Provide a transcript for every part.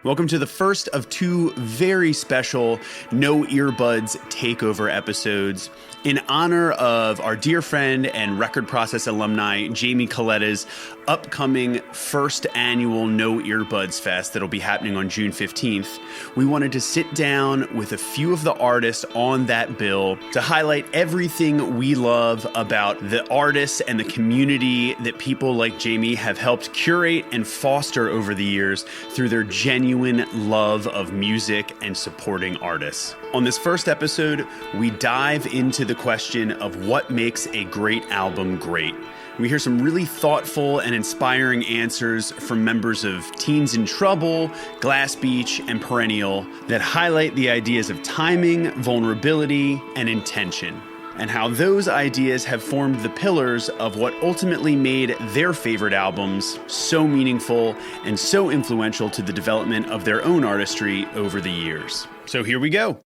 Welcome to the first of two very special No Earbuds Takeover episodes in honor of our dear friend and Record Process alumni, Jamie Coletta's upcoming first annual No Earbuds Fest that'll be happening on June 15th. We wanted to sit down with a few of the artists on that bill to highlight everything we love about the artists and the community that people like Jamie have helped curate and foster over the years through their genuine love of music and supporting artists. On this first episode, we dive into the question of what makes a great album great. We hear some really thoughtful and inspiring answers from members of Teens in Trouble, Glass Beach, and Perennial that highlight the ideas of timing, vulnerability, and intention, and how those ideas have formed the pillars of what ultimately made their favorite albums so meaningful and so influential to the development of their own artistry over the years. So here we go.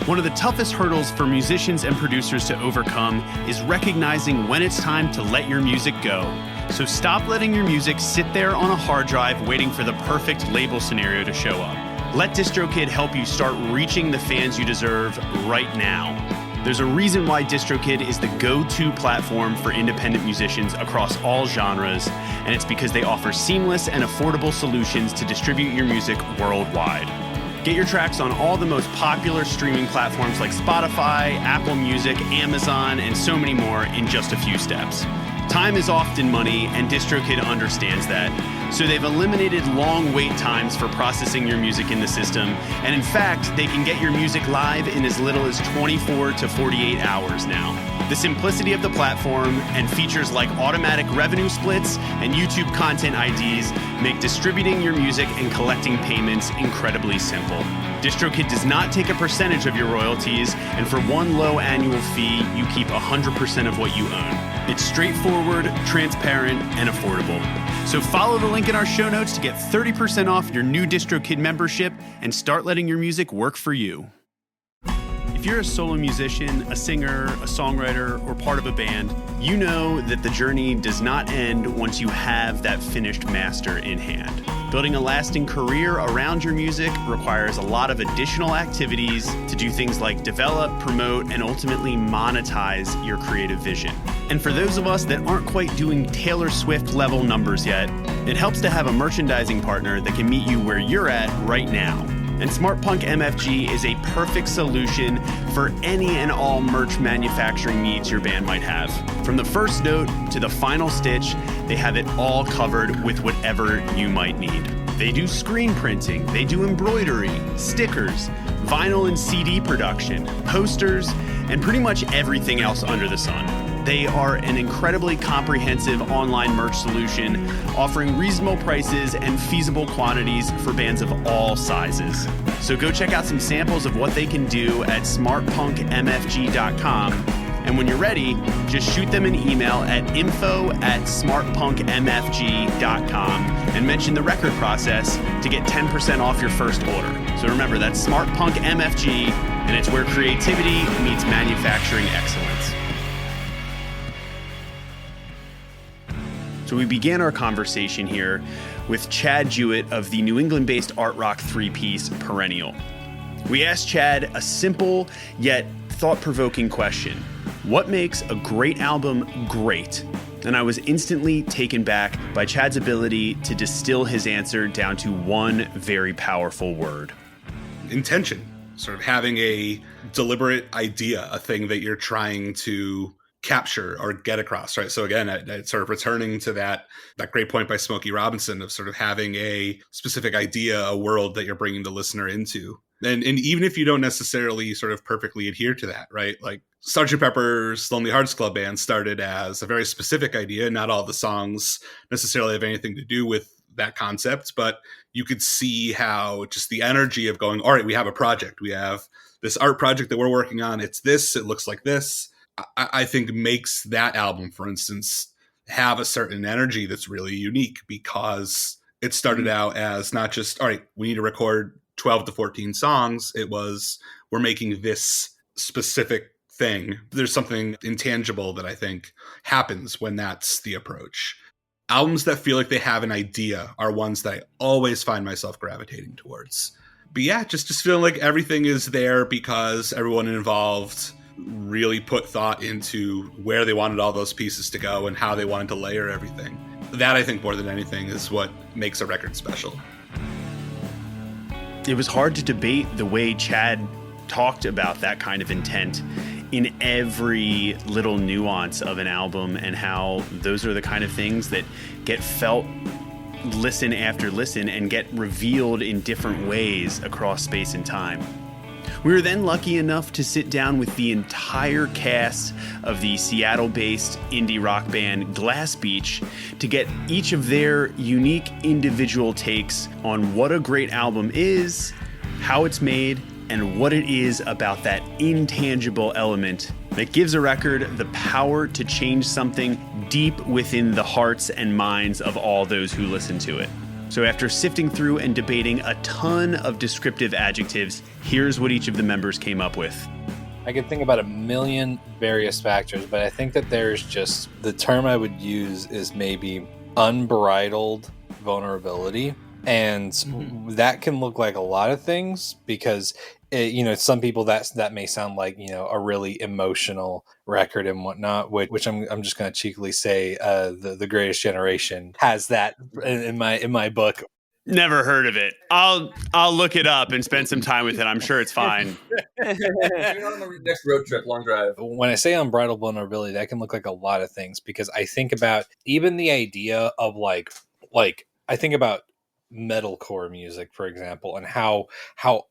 One of the toughest hurdles for musicians and producers to overcome is recognizing when it's time to let your music go. So stop letting your music sit there on a hard drive waiting for the perfect label scenario to show up. Let DistroKid help you start reaching the fans you deserve right now. There's a reason why DistroKid is the go-to platform for independent musicians across all genres, and it's because they offer seamless and affordable solutions to distribute your music worldwide. Get your tracks on all the most popular streaming platforms like Spotify, Apple Music, Amazon, and so many more in just a few steps. Time is often money, and DistroKid understands that. So they've eliminated long wait times for processing your music in the system, and in fact, they can get your music live in as little as 24 to 48 hours now. The simplicity of the platform and features like automatic revenue splits and YouTube content IDs make distributing your music and collecting payments incredibly simple. DistroKid does not take a percentage of your royalties, and for one low annual fee, you keep 100% of what you own. It's straightforward, transparent, and affordable. So follow the link in our show notes to get 30% off your new DistroKid membership and start letting your music work for you. If you're a solo musician, a singer, a songwriter, or part of a band, you know that the journey does not end once you have that finished master in hand. Building a lasting career around your music requires a lot of additional activities to do things like develop, promote, and ultimately monetize your creative vision. And for those of us that aren't quite doing Taylor Swift level numbers yet, it helps to have a merchandising partner that can meet you where you're at right now. And Smart Punk MFG is a perfect solution for any and all merch manufacturing needs your band might have. From the first note to the final stitch, they have it all covered with whatever you might need. They do screen printing, they do embroidery, stickers, vinyl and CD production, posters, and pretty much everything else under the sun. They are an incredibly comprehensive online merch solution, offering reasonable prices and feasible quantities for bands of all sizes. So go check out some samples of what they can do at smartpunkmfg.com. And when you're ready, just shoot them an email at info@smartpunkmfg.com and mention the Record Process to get 10% off your first order. So remember, that's Smart Punk MFG, and it's where creativity meets manufacturing excellence. So we began our conversation here with Chad Jewett of the New England-based art rock three-piece Perennial. We asked Chad a simple yet thought-provoking question. What makes a great album great? And I was instantly taken back by Chad's ability to distill his answer down to one very powerful word. Intention. Sort of having a deliberate idea, a thing that you're trying to capture or get across, right? So again, sort of returning to that great point by Smokey Robinson of sort of having a specific idea, a world that you're bringing the listener into. And even if you don't necessarily sort of perfectly adhere to that, right? Like Sgt. Pepper's Lonely Hearts Club Band started as a very specific idea. Not all the songs necessarily have anything to do with that concept, but you could see how just the energy of going, all right, we have a project. We have this art project that we're working on. It's this, it looks like this. I think makes that album, for instance, have a certain energy that's really unique because it started out as not just, all right, we need to record 12 to 14 songs. It was, we're making this specific thing. There's something intangible that I think happens when that's the approach. albums that feel like they have an idea are ones that I always find myself gravitating towards. But yeah, just feeling like everything is there because everyone involved really put thought into where they wanted all those pieces to go and how they wanted to layer everything. That, I think, more than anything, is what makes a record special. It was hard to debate the way Chad talked about that kind of intent in every little nuance of an album, and how those are the kind of things that get felt listen after listen and get revealed in different ways across space and time. We were then lucky enough to sit down with the entire cast of the Seattle-based indie rock band Glass Beach to get each of their unique individual takes on what a great album is, how it's made, and what it is about that intangible element that gives a record the power to change something deep within the hearts and minds of all those who listen to it. So after sifting through and debating a ton of descriptive adjectives, here's what each of the members came up with. I could think about a million various factors, but I think that there's just, the term I would use is maybe unbridled vulnerability. And that can look like a lot of things, because some people that may sound like, a really emotional record and whatnot, which I'm just going to cheekily say, the Greatest Generation has that in my book. Never heard of it. I'll look it up and spend some time with it. I'm sure it's fine. On the next road trip, long drive. When I say unbridled vulnerability, that can look like a lot of things, because I think about even the idea of like I think about metalcore music, for example, and how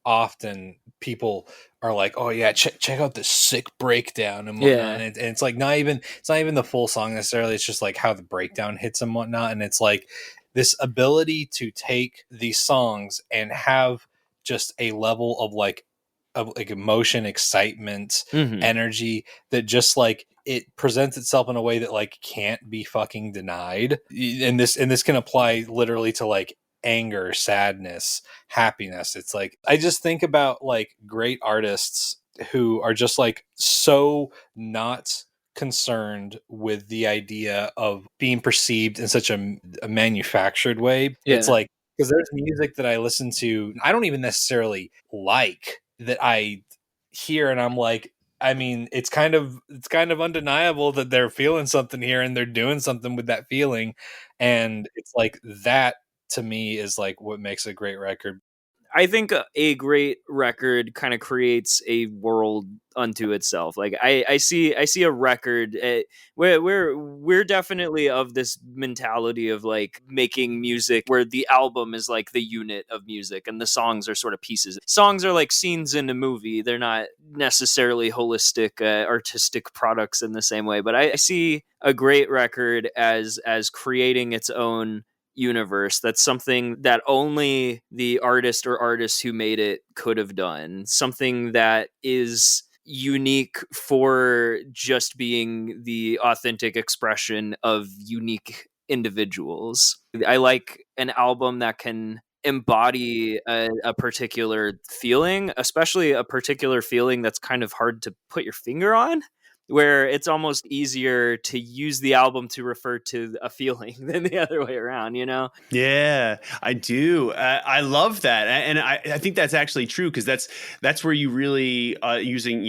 often people are like, oh yeah, check out this sick breakdown and whatnot. And it's like it's not even the full song necessarily, it's just like how the breakdown hits and whatnot. And it's like this ability to take these songs and have just a level of like emotion, excitement, energy that just like it presents itself in a way that like can't be fucking denied. And this can apply literally to like anger, sadness, happiness. It's like, I just think about like great artists who are just like so not concerned with the idea of being perceived in such a manufactured way. It's like, because there's music that I listen to, I don't even necessarily like, that I hear and I'm like, I mean, it's kind of undeniable that they're feeling something here and they're doing something with that feeling. And it's like that, to me, is like what makes a great record. I think a great record kind of creates a world unto itself. Like I see a record where we're definitely of this mentality of like making music where the album is like the unit of music and the songs are sort of pieces. Songs are like scenes in a movie. They're not necessarily holistic artistic products in the same way, but I see a great record as creating its own universe. That's something that only the artist or artists who made it could have done. Something that is unique for just being the authentic expression of unique individuals. I like an album that can embody a particular feeling, especially a particular feeling that's kind of hard to put your finger on, where it's almost easier to use the album to refer to a feeling than the other way around, Yeah, I do. I love that. And I think that's actually true, because that's where you really using,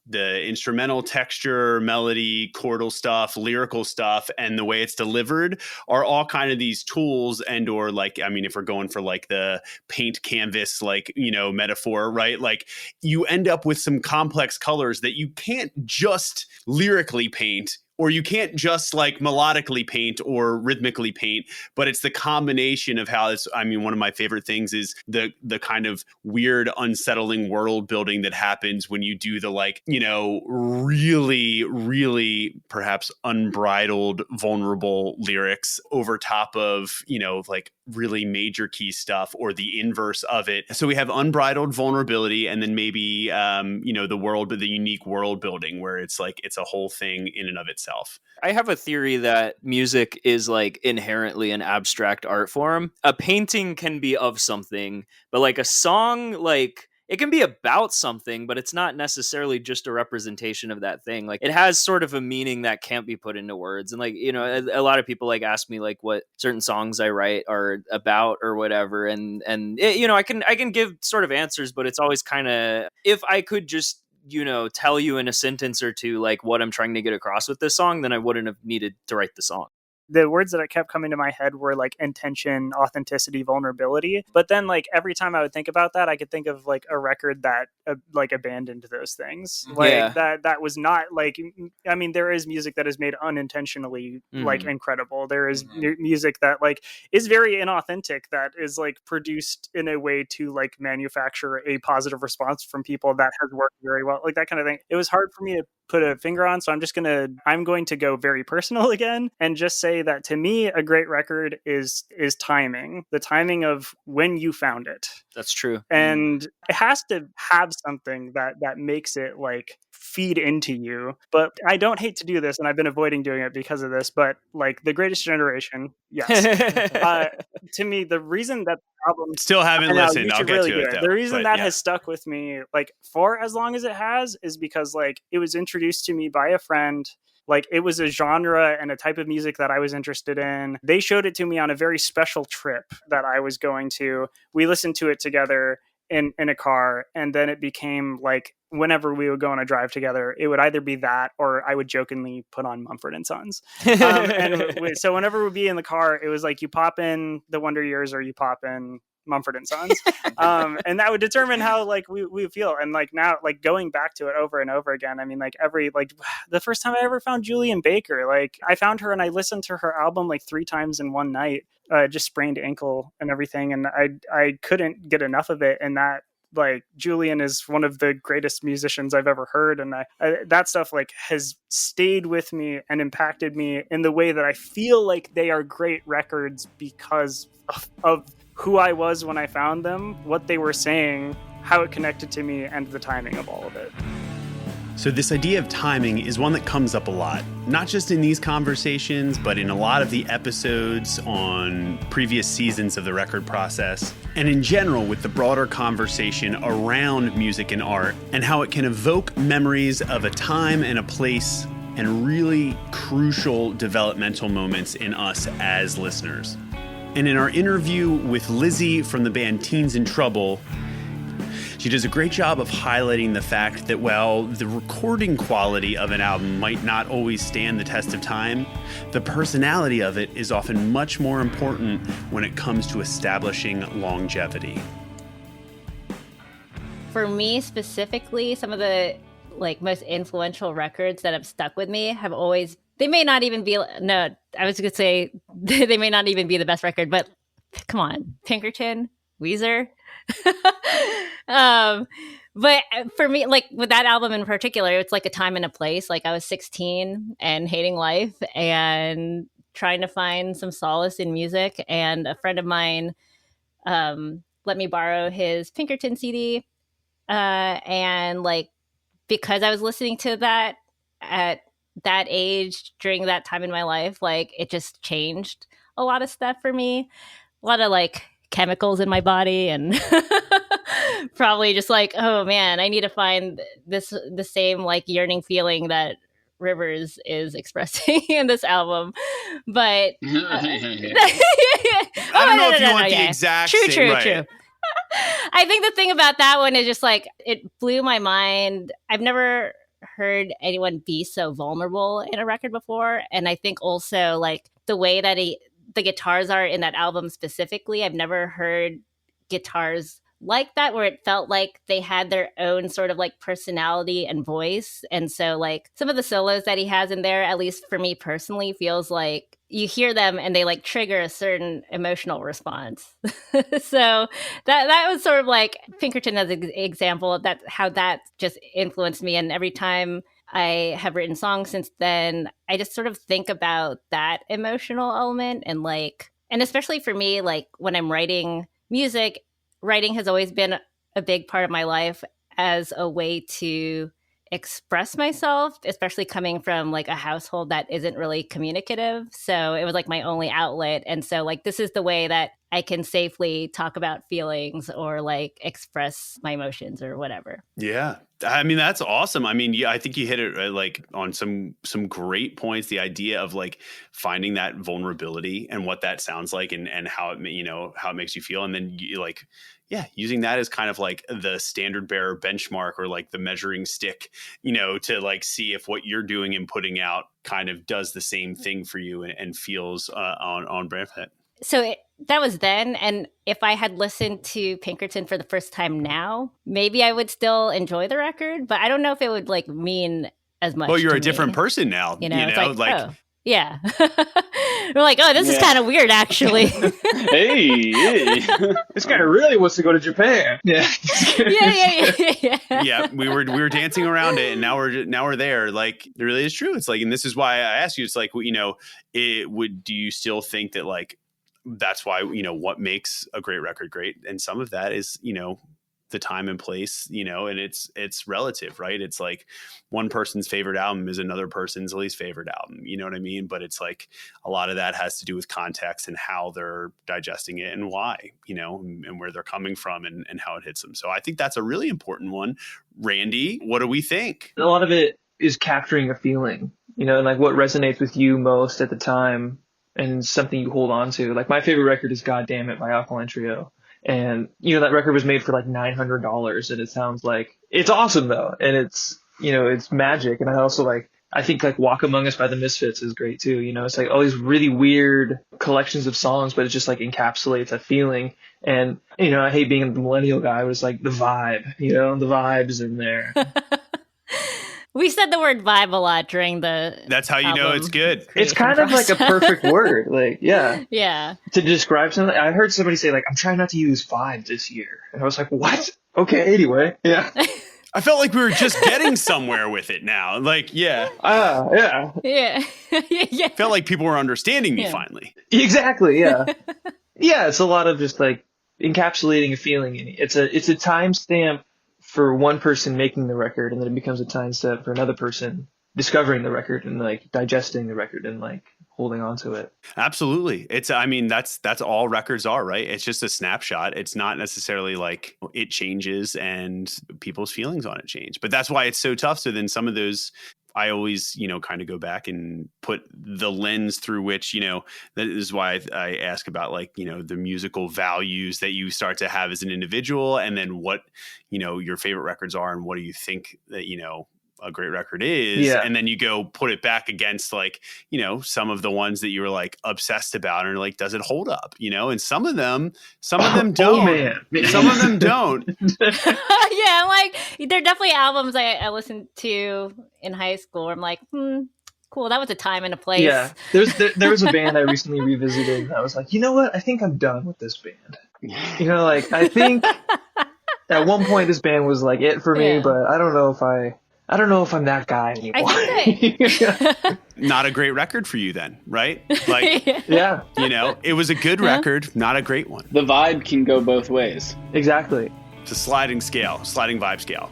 the instrumental texture, melody, chordal stuff, lyrical stuff, and the way it's delivered are all kind of these tools and or like, I mean, if we're going for like the paint canvas, like, metaphor, right? Like you end up with some complex colors that you can't just lyrically paint, or you can't just like melodically paint or rhythmically paint, but it's the combination of how it's, I mean, one of my favorite things is the kind of weird, unsettling world building that happens when you do the like, really, really perhaps unbridled, vulnerable lyrics over top of, like really major key stuff or the inverse of it. So we have unbridled vulnerability, and then maybe, the world, but the unique world building where it's like, it's a whole thing in and of itself. I have a theory that music is like inherently an abstract art form. A painting can be of something, but like a song, like it can be about something, but it's not necessarily just a representation of that thing. Like, it has sort of a meaning that can't be put into words. And like, you know, a lot of people like ask me like what certain songs I write are about or whatever. And it, you know, I can give sort of answers, but it's always kind of, if I could just, you know, tell you in a sentence or two like what I'm trying to get across with this song, then I wouldn't have needed to write the song. The words that kept coming to my head were like intention, authenticity, vulnerability. But then like every time I would think about that, I could think of like a record that like abandoned those things. Like that was not like, I mean, there is music that is made unintentionally like incredible. There is music that like is very inauthentic, that is like produced in a way to like manufacture a positive response from people that has worked very well, like that kind of thing. It was hard for me to put a finger on, so I'm going to go very personal again and just say that to me a great record is timing, the timing of when you found it. That's true. And it has to have something that makes it like feed into you. But I don't hate to do this, and I've been avoiding doing it because of this, but like The Greatest Generation, yes. To me, the reason that album, still haven't listened, I'll get really to it though. The reason that has stuck with me like for as long as it has is because like it was introduced to me by a friend. Like it was a genre and a type of music that I was interested in. They showed it to me on a very special trip that I was going to. We listened to it together in a car, and then it became like whenever we would go on a drive together, it would either be that or I would jokingly put on Mumford and Sons. So whenever we'd be in the car, it was like you pop in The Wonder Years or you pop in Mumford and Sons. And that would determine how like we feel. And like now, like going back to it over and over again, I mean, like the first time I ever found Julian Baker, like I found her and I listened to her album like 3 times in one night, just sprained ankle and everything. And I couldn't get enough of it. And that, like, Julian is one of the greatest musicians I've ever heard. And that stuff like has stayed with me and impacted me in the way that I feel like they are great records because of who I was when I found them, what they were saying, how it connected to me, and the timing of all of it. So this idea of timing is one that comes up a lot, not just in these conversations, but in a lot of the episodes on previous seasons of the record process, and in general with the broader conversation around music and art, and how it can evoke memories of a time and a place and really crucial developmental moments in us as listeners. And in our interview with Lizzie from the band Teens in Trouble, she does a great job of highlighting the fact that while the recording quality of an album might not always stand the test of time, the personality of it is often much more important when it comes to establishing longevity. For me specifically, some of the like most influential records that have stuck with me have always, they may not even be, no, I was going to say they may not even be the best record, but come on, Pinkerton, Weezer. But for me, like with that album in particular, it's like a time and a place. Like I was 16 and hating life and trying to find some solace in music. And a friend of mine let me borrow his Pinkerton CD. And like, because I was listening to that at that age during that time in my life, like it just changed a lot of stuff for me. A lot of like chemicals in my body and probably just like, oh man, I need to find the same like yearning feeling that Rivers is expressing in this album. But I don't know if you want the exact true. Right. I think the thing about that one is just like it blew my mind. I've never heard anyone be so vulnerable in a record before, and I think also like the way that the guitars are in that album specifically, I've never heard guitars like that where it felt like they had their own sort of like personality and voice. And so like some of the solos that he has in there, at least for me personally, feels like you hear them and they like trigger a certain emotional response. So that was sort of like Pinkerton as an example of that, how that just influenced me. And every time I have written songs since then, I just sort of think about that emotional element and like, and especially for me, like when I'm writing music, writing has always been a big part of my life as a way to express myself, especially coming from like a household that isn't really communicative. So it was like my only outlet. And so like, this is the way that I can safely talk about feelings or like express my emotions or whatever. Yeah. I mean, that's awesome. I mean, yeah, I think you hit it like on some great points. The idea of like finding that vulnerability and what that sounds like and how it, how it makes you feel. And then you like, yeah, using that as kind of like the standard bearer benchmark or like the measuring stick, to like see if what you're doing and putting out kind of does the same thing for you and feels on brand for that. So that was then. And if I had listened to Pinkerton for the first time now, maybe I would still enjoy the record, but I don't know if it would like mean as much. Well, you're to a different me. person now. It's like oh, yeah. We're like, oh, this is kind of weird, actually. hey. This guy really wants to go to Japan. Yeah. Yeah. We were dancing around it, and now we're there. Like, it really is true. It's like, and this is why I asked you. It's like, do you still think that like that's why what makes a great record great? And some of that is the time and place, and it's relative, right? It's like one person's favorite album is another person's least favorite album. You know what I mean? But it's like a lot of that has to do with context and how they're digesting it and why, and where they're coming from and how it hits them. So I think that's a really important one. Randy, what do we think? A lot of it is capturing a feeling, and like what resonates with you most at the time and something you hold on to. Like my favorite record is God Damn It by Alkaline Trio. And, that record was made for like $900 and it sounds like it's awesome though. And it's, it's magic. And I think like Walk Among Us by the Misfits is great too. It's like all these really weird collections of songs, but it just like encapsulates a feeling. And, I hate being the millennial guy, but it's like the vibe, the vibes in there. We said the word vibe a lot during the That's how you know it's good. It's kind of like a perfect word. Like, yeah. Yeah. To describe something. I heard somebody say like, I'm trying not to use vibe this year. And I was like, what? Okay, anyway. Yeah. I felt like we were just getting somewhere with it now. Like, yeah. Yeah. Yeah. Yeah. Felt like people were understanding me finally. Exactly, yeah. Yeah, it's a lot of just like encapsulating a feeling. It's a timestamp for one person making the record, and then it becomes a timestamp for another person discovering the record and like digesting the record and like holding on to it. Absolutely. That's all records are, right? It's just a snapshot. It's not necessarily like it changes and people's feelings on it change, but that's why it's so tough. So then some of those, I always, kind of go back and put the lens through which, that is why I ask about like, the musical values that you start to have as an individual, and then what, your favorite records are and what do you think that, a great record is. Yeah. And then you go put it back against like, some of the ones that you were like obsessed about and like, does it hold up? And some of them don't. Oh, man. Some of them don't. Yeah, I'm like, there are definitely albums I listened to in high school. I'm like, cool, that was a time and a place. Yeah, there was a band I recently revisited, and I was like, you know what? I think I'm done with this band. I think at one point this band was like it for me, but I don't know if I'm that guy anymore. I think Not a great record for you then, right? Like, yeah, it was a good record, not a great one. The vibe can go both ways. Exactly. It's a sliding vibe scale.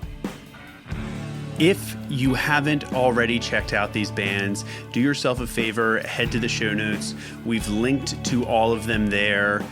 If you haven't already checked out these bands, do yourself a favor, head to the show notes. We've linked to all of them there,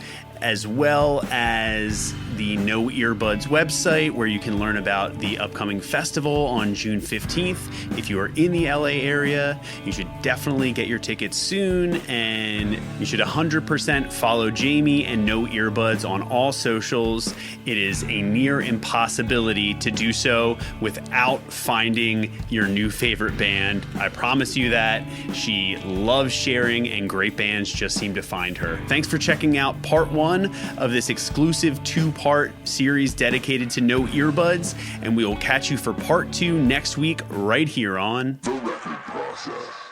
as well as the No Earbuds website, where you can learn about the upcoming festival on June 15th. If you are in the LA area, you should definitely get your tickets soon, and you should 100% follow Jamie and No Earbuds on all socials. It is a near impossibility to do so without finding your new favorite band. I promise you that. She loves sharing, and great bands just seem to find her. Thanks for checking out part 1 of this exclusive 2-part series dedicated to No Earbuds, and we will catch you for part 2 next week right here on The Record Process.